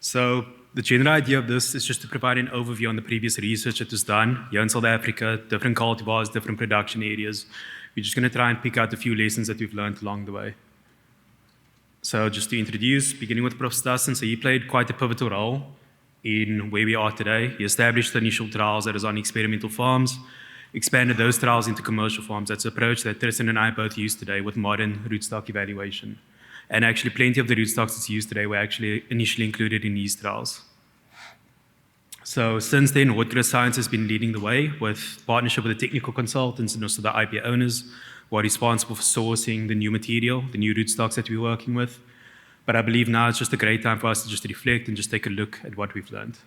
So the general idea of this is just to provide an overview on the previous research that was done here in South Africa, different cultivars, different production areas. We're just going to try and pick out a few lessons that we've learned along the way. So just to introduce, beginning with Prof. Stassen, so he played quite a pivotal role in where we are today. He established the initial trials that is on experimental farms, expanded those trials into commercial farms. That's an approach that Tristan and I both use today with modern rootstock evaluation. And actually plenty of the rootstocks that's used today were actually initially included in these trials. So since then, Horticulture Science has been leading the way with partnership with the technical consultants and also the IP owners who are responsible for sourcing the new material, the new rootstocks that we're working with. But I believe now it's just a great time for us to just reflect and just take a look at what we've learned.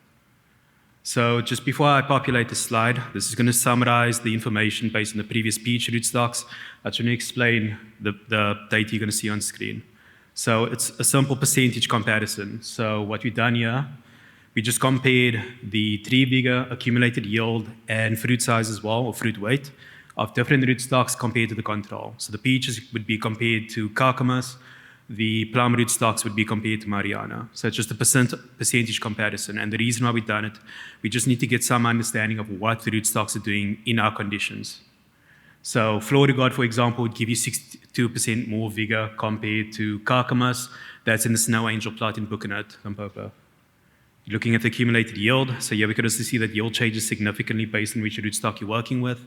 So just before I populate the slide, this is going to summarize the information based on the previous peach rootstocks. I'm going to explain the data you're going to see on screen. So it's a simple percentage comparison. So what we've done here, we just compared the tree vigor, accumulated yield, and fruit size as well, or fruit weight, of different rootstocks compared to the control. So the peaches would be compared to Carcamus, the plum rootstocks would be compared to Mariana. So it's just a percentage comparison. And the reason why we've done it, we just need to get some understanding of what the rootstocks are doing in our conditions. So Florigard, for example, would give you 62% more vigor compared to Carcamus. That's in the Snow Angel plot in Buchanut, Limpopo. Looking at the accumulated yield, so here we could also see that yield changes significantly based on which rootstock you're working with.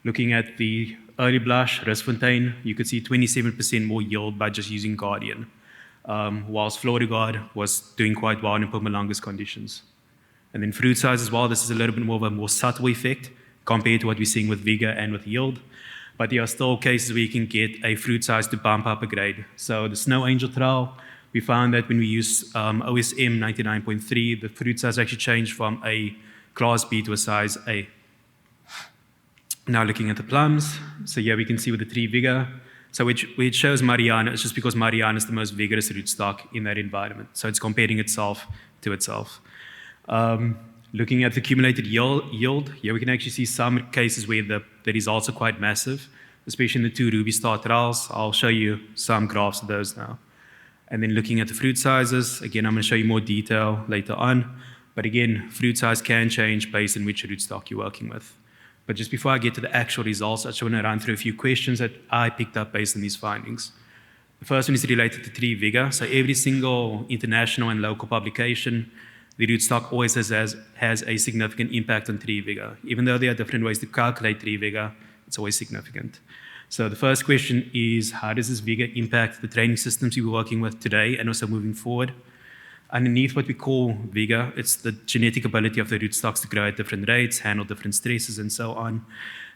Looking at the early blush, Risfontein, you could see 27% more yield by just using Guardian, whilst Florigard was doing quite well in Mpumalanga's conditions. And then fruit size as well, this is a little bit more of a more subtle effect compared to what we're seeing with vigor and with yield. But there are still cases where you can get a fruit size to bump up a grade. So the Snow Angel trial, we found that when we use OSM 99.3, the fruit size actually changed from a class B to a size A. Now looking at the plums, so here we can see with the tree vigor, so which shows Mariana, it's just because Mariana is the most vigorous rootstock in that environment. So it's comparing itself to itself. Looking at the accumulated yield, here we can actually see some cases where the results are quite massive, especially in the two Ruby Star trials. I'll show you some graphs of those now. And then looking at the fruit sizes, again, I'm going to show you more detail later on. But again, fruit size can change based on which rootstock you're working with. But just before I get to the actual results, I just want to run through a few questions that I picked up based on these findings. The first one is related to tree vigor. So every single international and local publication, the rootstock always has a significant impact on tree vigor. Even though there are different ways to calculate tree vigor, it's always significant. So the first question is, how does this vigor impact the training systems you were working with today and also moving forward? Underneath what we call vigor, it's the genetic ability of the rootstocks to grow at different rates, handle different stresses, and so on.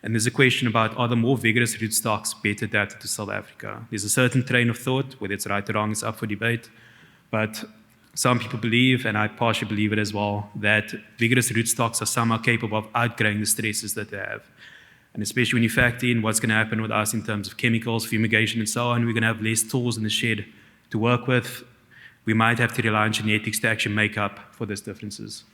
And there's a question about, are the more vigorous rootstocks better adapted to South Africa? There's a certain train of thought, whether it's right or wrong, it's up for debate. But some people believe, and I partially believe it as well, that vigorous rootstocks are somehow capable of outgrowing the stresses that they have. And especially when you factor in what's going to happen with us in terms of chemicals, fumigation, and so on, we're going to have less tools in the shed to work with. We might have to rely on genetics to actually make up for those differences.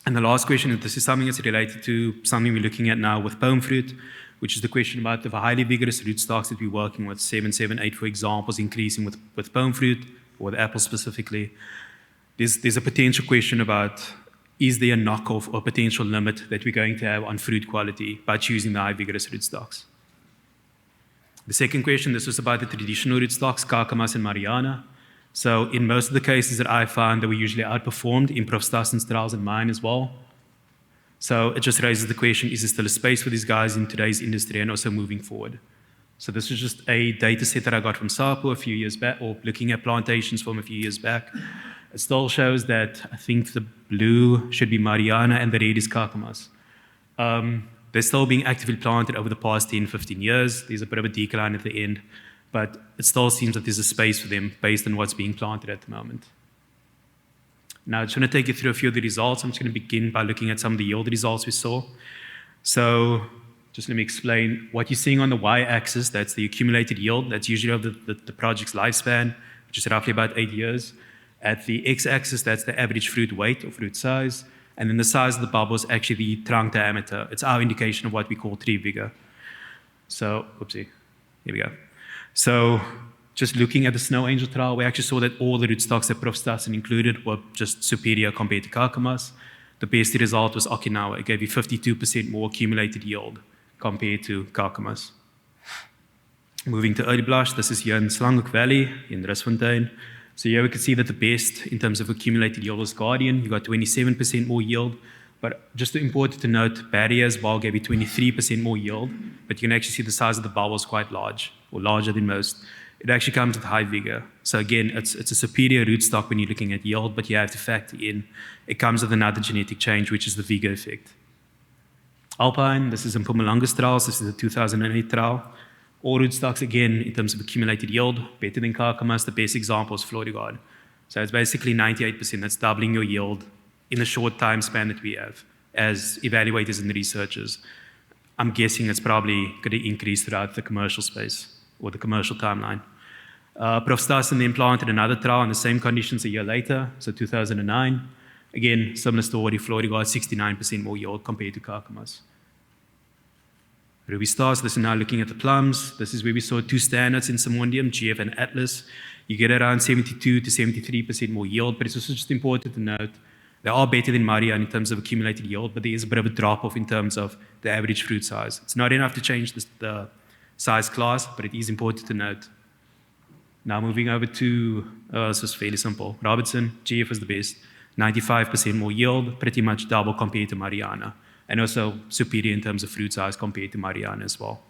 And the last question, and this is something that's related to something we're looking at now with pome fruit, which is the question about the highly vigorous rootstocks that we're working with, 7, 7, 8, for example, is increasing with pome fruit, or with apples specifically. There's a potential question about, is there a knockoff or potential limit that we're going to have on fruit quality by choosing the high vigorous rootstocks? The second question, this was about the traditional rootstocks, Carcamus and Mariana. So in most of the cases that I found, they were usually outperformed in Prof. Stassen's trials and mine as well. So it just raises the question, is there still a space for these guys in today's industry and also moving forward? So this is just a data set that I got from SAPO a few years back, or looking at plantations from a few years back. It still shows that I think the blue should be Mariana and the red is Carcamus. They're still being actively planted over the past 10, 15 years. There's a bit of a decline at the end, but it still seems that there's a space for them based on what's being planted at the moment. Now, I just want to take you through a few of the results. I'm just going to begin by looking at some of the yield results we saw. So just let me explain. What you're seeing on the y-axis, that's the accumulated yield. That's usually of the project's lifespan, which is roughly about 8 years. At the x-axis, that's the average fruit weight or fruit size. And then the size of the bubble is actually the trunk diameter. It's our indication of what we call tree vigor. So, oopsie, here we go. So Just looking at the Snow Angel trial, we actually saw that all the rootstocks that Prof. Stassen included were just superior compared to Kakamas. The best result was Okinawa. It gave you 52% more accumulated yield compared to Kakamas. Moving to early blush, this is here in Slangehoek Valley in Rusfontein. So here we can see that the best in terms of accumulated yield was Guardian. You got 27% more yield. But just important to note, Barrier as well gave you 23% more yield. But you can actually see the size of the bubble is quite large, or larger than most. It actually comes with high vigor. So again, it's a superior rootstock when you're looking at yield, but you have to factor in it comes with another genetic change, which is the vigor effect. Alpine, this is in Mpumalanga's trials. This is a 2008 trial. All rootstocks, again, in terms of accumulated yield, better than Kakamas. The best example is Florigard. So it's basically 98%. That's doubling your yield in a short time span that we have as evaluators and researchers. I'm guessing it's probably going to increase throughout the commercial space or the commercial timeline. Prof. Stassen then planted another trial in the same conditions a year later, so 2009. Again, similar story, Florigard, 69% more yield compared to Kakamas. Ruby Stars, this is now looking at the plums. This is where we saw two standards in Simondium, GF and Atlas. You get around 72 to 73% more yield, but it's also just important to note they are better than Marianne in terms of accumulated yield, but there is a bit of a drop-off in terms of the average fruit size. It's not enough to change the size class, but it is important to note. Now moving over to, this is fairly simple. Robertson, GF is the best. 95% more yield, pretty much double compared to Mariana, and also superior in terms of fruit size compared to Mariana as well.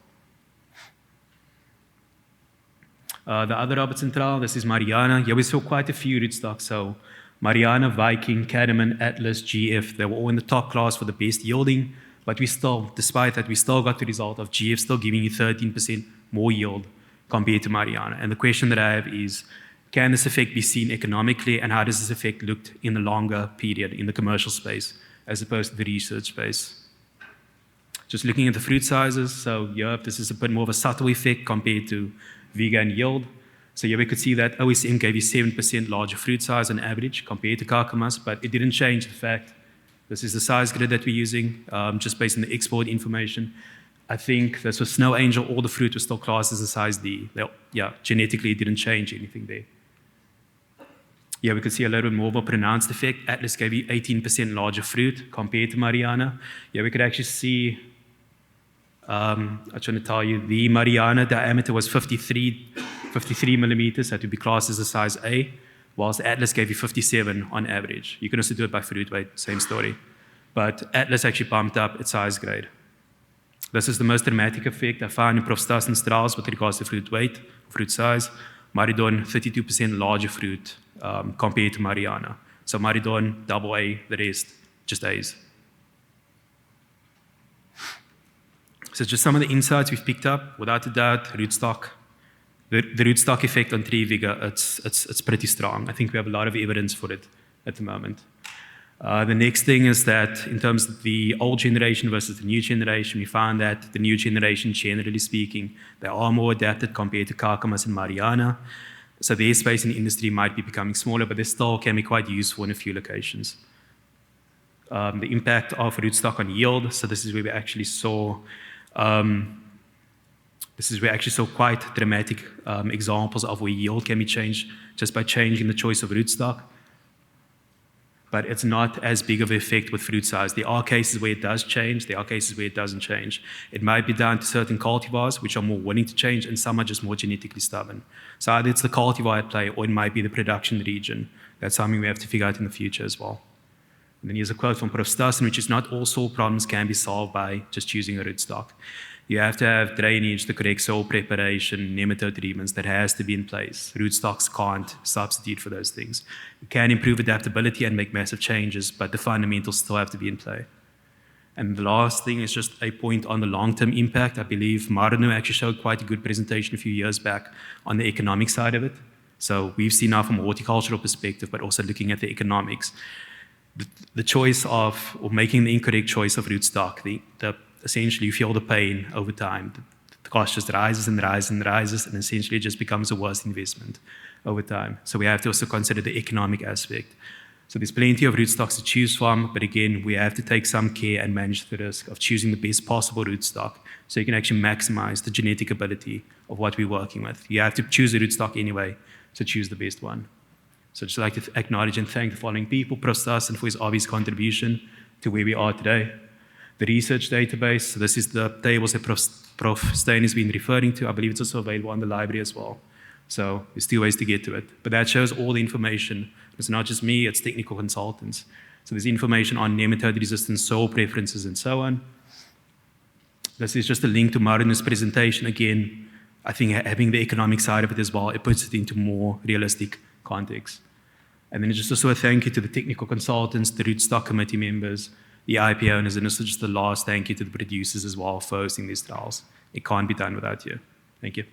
The other Robertson trial, this is Mariana. Here we saw quite a few rootstocks. So Mariana, Viking, Cadman, Atlas, GF, they were all in the top class for the best yielding, but we still, despite that, we still got the result of GF still giving you 13% more yield compared to Mariana. And the question that I have is, can this effect be seen economically, and how does this effect look in the longer period in the commercial space as opposed to the research space? Just looking at the fruit sizes, so yeah, this is a bit more of a subtle effect compared to vigor and yield. So here we could see that OSM gave you 7% larger fruit size on average compared to Kakamas, but it didn't change the fact this is the size grid that we're using, just based on the export information. I think this was Snow Angel, all the fruit was still classed as a size D. Genetically it didn't change anything there. Yeah, we could see a little bit more of a pronounced effect. Atlas gave you 18% larger fruit compared to Mariana. Yeah, we could actually see, I'm trying to tell you, the Mariana diameter was 53 millimeters, had to be classed as a size A, whilst Atlas gave you 57 on average. You can also do it by fruit weight, same story. But Atlas actually bumped up its size grade. This is the most dramatic effect I found in Prof. Stassen's trials with regards to fruit weight, fruit size. Maridon, 32% larger fruit compared to Mariana. So Maridon, double A, the rest, just A's. So just some of the insights we've picked up. Without a doubt, rootstock, the rootstock effect on tree vigor, it's pretty strong. I think we have a lot of evidence for it at the moment. The next thing is that in terms of the old generation versus the new generation, we found that the new generation, generally speaking, they are more adapted compared to Kakamas and Mariana. So their space in the industry might be becoming smaller, but they still can be quite useful in a few locations. The impact of rootstock on yield. So this is where we actually saw quite dramatic examples of where yield can be changed just by changing the choice of rootstock. But it's not as big of an effect with fruit size. There are cases where it does change, there are cases where it doesn't change. It might be down to certain cultivars which are more willing to change, and some are just more genetically stubborn. So either it's the cultivar at play, or it might be the production region. That's something we have to figure out in the future as well. And then here's a quote from Prof. Stassen, which is not all soil problems can be solved by just choosing a rootstock. You have to have drainage, the correct soil preparation, nematode treatments, that has to be in place. Rootstocks can't substitute for those things. You can improve adaptability and make massive changes, but the fundamentals still have to be in play. And the last thing is just a point on the long-term impact. I believe Marino actually showed quite a good presentation a few years back on the economic side of it. So we've seen now from a horticultural perspective, but also looking at the economics. The choice of, or making the incorrect choice of rootstock, essentially you feel the pain over time. The cost just rises and rises and rises, and essentially it just becomes a worse investment over time. So we have to also consider the economic aspect. So there's plenty of rootstocks to choose from, but again, we have to take some care and manage the risk of choosing the best possible rootstock so you can actually maximize the genetic ability of what we're working with. You have to choose a rootstock anyway, so choose the best one. So I'd just like to acknowledge and thank the following people: Prof. Stassen for his obvious contribution to where we are today. The research database, so this is the tables that Prof. Stein has been referring to. I believe it's also available on the library as well. So there's 2 ways to get to it. But that shows all the information. It's not just me, it's technical consultants. So there's information on nematode resistance, soil preferences, and so on. This is just a link to Marino's presentation. Again, I think having the economic side of it as well, it puts it into more realistic context. And then just also a thank you to the technical consultants, the rootstock committee members, the IP owners, and also just the last thank you to the producers as well for hosting these trials. It can't be done without you. Thank you.